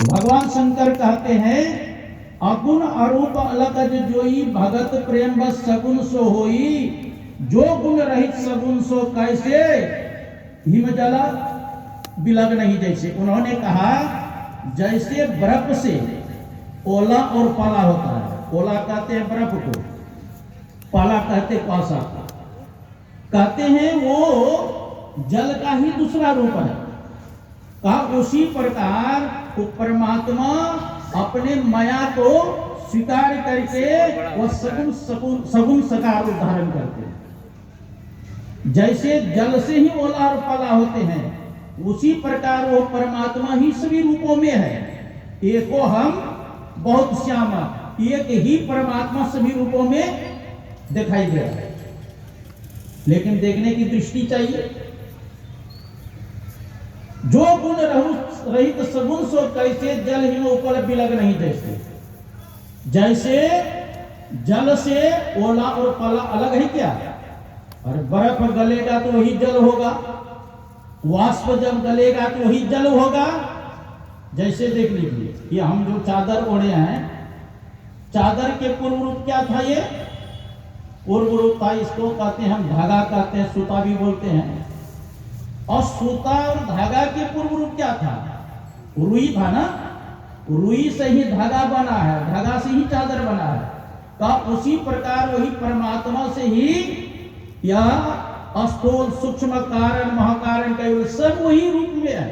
भगवान शंकर कहते हैं अगुण अरूप अलग जोई भगत प्रेम बस सगुण सो होई, जो गुण रहित सगुण सो कैसे हिम जला बिलग नहीं। जैसे उन्होंने कहा जैसे बर्फ से ओला और पाला होता है, ओला कहते हैं बर्फ को, पाला कहते कुआसा, कहते हैं वो जल का ही दूसरा रूप है। कहा उसी प्रकार परमात्मा अपने माया को स्वीकार करके वह सगुण सकार रूप धारण करते हैं। जैसे जल से ही ओला और पाला होते हैं, उसी प्रकार वो परमात्मा ही सभी रूपों में है। एको हम बहुत श्यामा, एक ही परमात्मा सभी रूपों में दिखाई दे रहा है, लेकिन देखने की दृष्टि चाहिए। जो गुण रहित सगुण सो कैसे जल हिम उपल बिलग नहीं। जैसे जल से ओला और पाला अलग है क्या? और बर्फ गलेगा तो वही जल होगा, वाष्प जब गलेगा तो वही जल होगा। जैसे देख लीजिए ये हम जो चादर ओढ़े हैं, चादर के पूर्व रूप क्या था? ये पूर्व रूप था, इसको कहते हैं हम धागा कहते हैं, सूता भी बोलते हैं। और सूता और धागा के पूर्व रूप क्या था? रुई था ना, रुई से ही धागा बना है, धागा से ही चादर बना है। तो उसी प्रकार वही परमात्मा से ही यह स्थूल सूक्ष्म कारण महाकारण केवल सब वही रूप में है।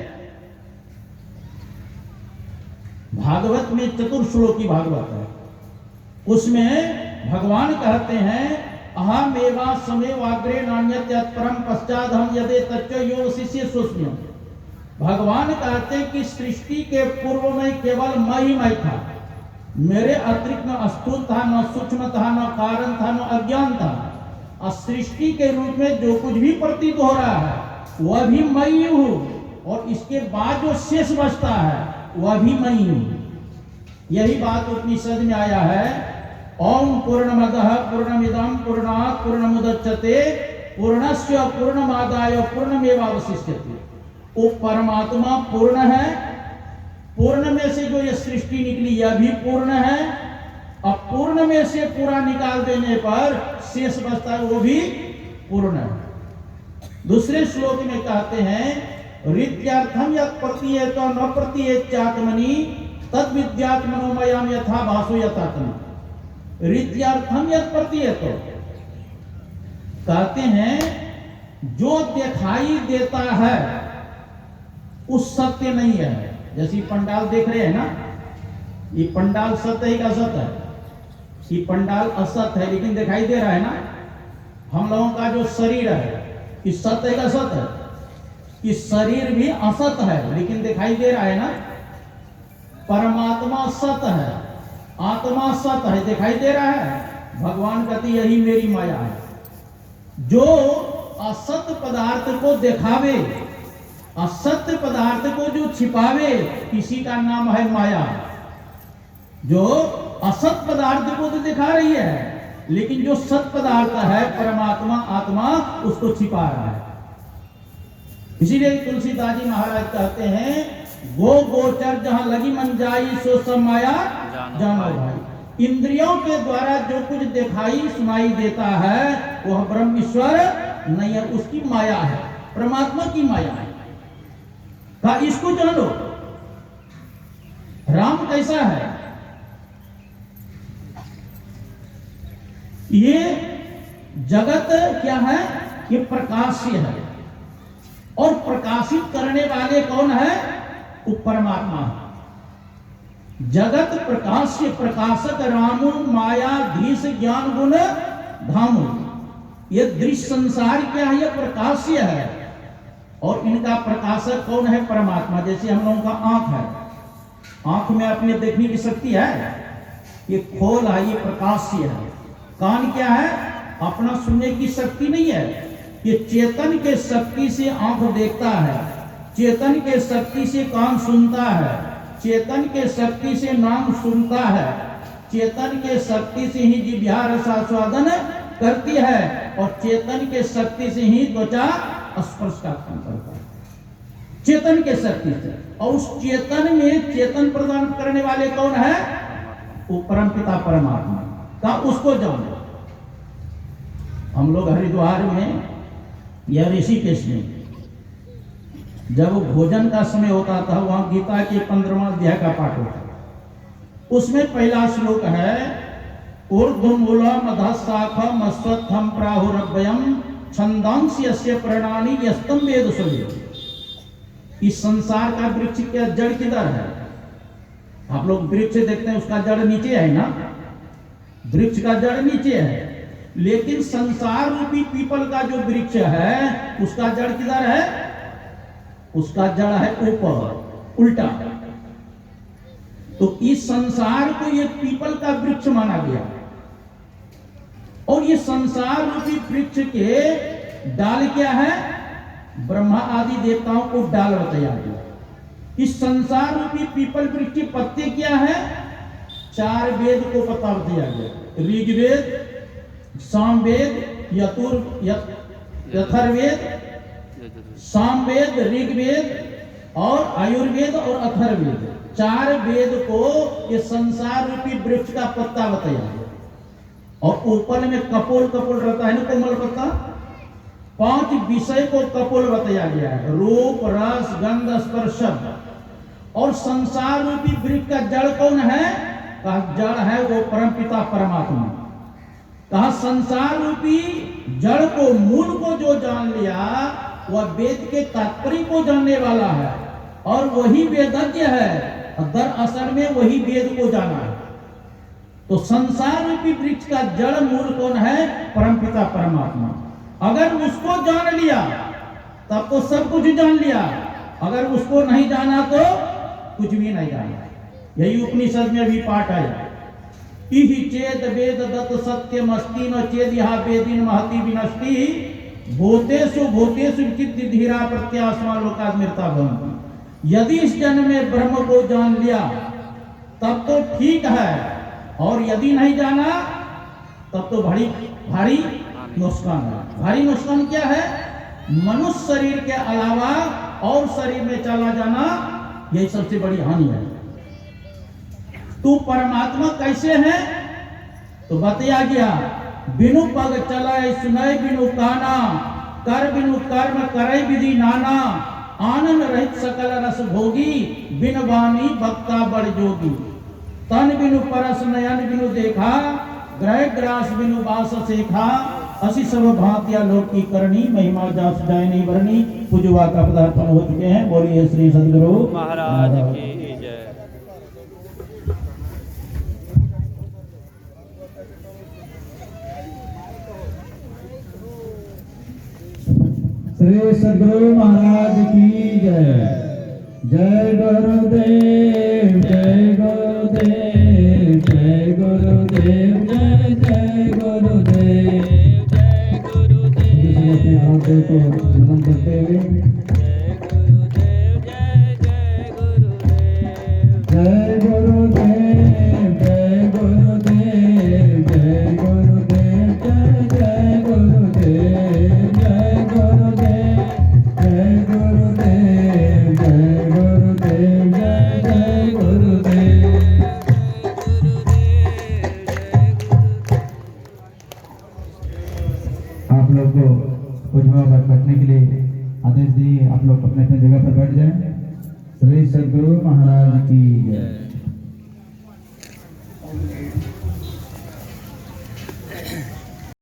भागवत में चतुर्श्लोकी भागवत है, उसमें भगवान कहते हैं अहमेवा समेवाग्रे नान्यत परम पश्चात हम यदे तच्च योग शिष्य सुस्म्य। भगवान कहते हैं कि सृष्टि के पूर्व में केवल मैं ही मैं था, मेरे अतिरिक्त न स्थूल था, न सूक्ष्म था, न कारण था, न अज्ञान था। और सृष्टि के रूप में जो कुछ भी प्रतीत हो रहा है वह भी मैं ही हूँ, और इसके बाद जो शेष बचता है वह भी मैं ही हूँ। यही बात उपनिषद में आया है, ओम पूर्णमदः पूर्णमिदं पूर्णात् पूर्णमुदच्यते पूर्णस्य पूर्णमादाय पूर्णमेवावशिष्यते। वो परमात्मा पूर्ण है, पूर्ण में से जो ये सृष्टि निकली यह भी पूर्ण है, और पूर्ण में से पूरा निकाल देने पर शेष बचता है वो भी पूर्ण है। दूसरे श्लोक में कहते हैं रीत्यर्थम यत् प्रतीयेत न प्रतीयेत्यात्मनि तद विद्यात्मनोमयम् यथा भासो यथात्मा। रीत्यर्थम यत् प्रतीयेत, कहते हैं जो दिखाई देता है उस सत्य नहीं है। जैसे पंडाल देख रहे हैं ना, ये पंडाल सत्य है कि असत है? ये पंडाल असत है लेकिन दिखाई दे रहा है ना। हम लोगों का जो शरीर है ये सत्य है कि असत है? ये शरीर भी असत है लेकिन दिखाई दे रहा है ना। परमात्मा सत्य है, आत्मा सत्य है, दिखाई दे रहा है। भगवान कहते यही मेरी माया है। जो असत्य पदार्थ को दिखावे, असत्य पदार्थ को जो छिपावे, किसी का नाम है माया। जो असत पदार्थ को तो दिखा रही है, लेकिन जो सत पदार्थ है परमात्मा आत्मा उसको छिपा रहा है। इसीलिए तुलसीदास जी महाराज कहते हैं गो गोचर जहां लगी मन जाई सो सब माया जानो भाई। इंद्रियों के द्वारा जो कुछ दिखाई सुनाई देता है वह ब्रह्म ईश्वर नहीं है, उसकी माया है, परमात्मा की माया है। का इसको जानो। राम कैसा है? ये जगत क्या है? ये प्रकाश्य है, और प्रकाशित करने वाले कौन है? वो परमात्मा है। जगत प्रकाश्य प्रकाशक रामु माया धीश ज्ञान गुण धामु। ये दृश्य संसार क्या है? ये प्रकाश्य है, और इनका प्रकाशक कौन है? परमात्मा। जैसे हम लोगों का आंख है, आंख में अपने देखने की शक्ति है, ये खोल है, ये प्रकाश्य है। कान क्या है? अपना सुनने की शक्ति नहीं है, ये चेतन के शक्ति से आंख देखता है, चेतन के शक्ति से कान सुनता है, चेतन के शक्ति से नाम सुनता है, चेतन के शक्ति से ही जिह्वा रसास्वादन करती है, और चेतन के शक्ति से ही त्वचा स्पर्श का काम करता है। चेतन के शक्ति से, और उस चेतन में चेतन प्रदान करने वाले कौन है? वो परमपिता परमात्मा का, उसको जानो। हम लोग हरिद्वार में या ऋषिकेश में जब भोजन का समय होता था, वहां गीता के 15वां अध्याय का पाठ होता था। उसमें पहला श्लोक है, ऊर्ध्वमूलम अधः शाखम अश्वत्थम प्राहुरव्ययम छंदांसि यस्य प्रणानि यस्तम वेद स्ववेद। इस संसार का वृक्ष का जड़ किधर है? आप लोग वृक्ष देखते हैं, उसका जड़ नीचे है ना, वृक्ष का जड़ नीचे है, लेकिन संसार रूपी पीपल का जो वृक्ष है उसका जड़ किधर है? उसका जड़ है ऊपर, उल्टा। तो इस संसार को ये पीपल का वृक्ष माना गया, और ये संसार रूपी वृक्ष के डाल क्या है? ब्रह्मा आदि देवताओं को डाल बताया गया। इस संसार रूपी पीपल वृक्ष के पत्ते क्या है? 4 वेद को पता बताया गया, ऋग्वेद, सामवेद, यथर्वेद, सामवेद, ऋग्वेद और आयुर्वेद और अथर्वेद, 4 वेद को ये संसार रूपी वृक्ष का पत्ता बताया गया। और ऊपर में कपोल कपोल रहता है ना, कोमल पत्ता, 5 विषय को कपोल बताया गया है, रूप, रस, गंध, स्पर्श, शब्द। और संसार रूपी वृक्ष का जड़ कौन है? कहा जड़ है वो परमपिता परमात्मा। कहा संसार रूपी जड़ को, मूल को जो जान लिया वह वेद के तात्पर्य को जानने वाला है, और वही वेदज्ञ है। दरअसल में वही वेद को जाना है। तो संसार रूपी वृक्ष का जड़ मूल कौन है? परमपिता परमात्मा। अगर उसको जान लिया तब तो सब कुछ जान लिया, अगर उसको नहीं जाना तो कुछ भी नहीं जाना। यही उपनिषद में भी पाठ आया, इहि चेद वेद दत्त सत्यम अस्ति न चेद यहा वेदिन महति विनष्टि भूतेषु भूतेषु चित्त धीरा प्रत्यास्मा लोकास्मृता भवन्ति। यदि इस जन्म में ब्रह्म को जान लिया तब तो ठीक है, और यदि नहीं जाना तब तो भारी भारी नुकसान है। भारी नुकसान क्या है? मनुष्य शरीर के अलावा और शरीर में चला जाना, यही सबसे बड़ी हानि है। तू परमात्मा कैसे है? तो बताया गया, बिनु पग चलाए सुनाए बिनु काना, कर बिनु कर्म करे विधि नाना, आनंद रहित सकल रस भोगी, बिन वाणी भक्ता बड़ जोगी। तन बिनु परस नयन बिनु देखा, ग्रह ग्रास बिनु बास सेखा, असी सब भांतिया लोक की करनी, महिमा जास जाय नहीं वरनी। पूजवा का पदार्पण हो चुके हैं। बोलिए श्री सदगुरु महाराज की जय। श्री सदगुरु महाराज की जय। जय गुरुदेव, जय गुरुदेव, जय गुरुदेव, जय जय गुरुदेव, जय गुरुदेव। अपने आराध्य को नमन करते हुए जय गुरुदेव, जय जय गुरुदेव, जय गुरुदेव, जय गुरुदेव, जय गुरुदेव, जय जय गुरुदेव, जय गुरुदेव, जय गुरुदेव, जय गुरुदेव, जय जय गुरुदेव। आप लोग को पूजवा बैठने के लिए आदेश दिए, आप लोग अपने अपने जगह पर बैठ जाएं। श्री सदगुरु महाराज की जय।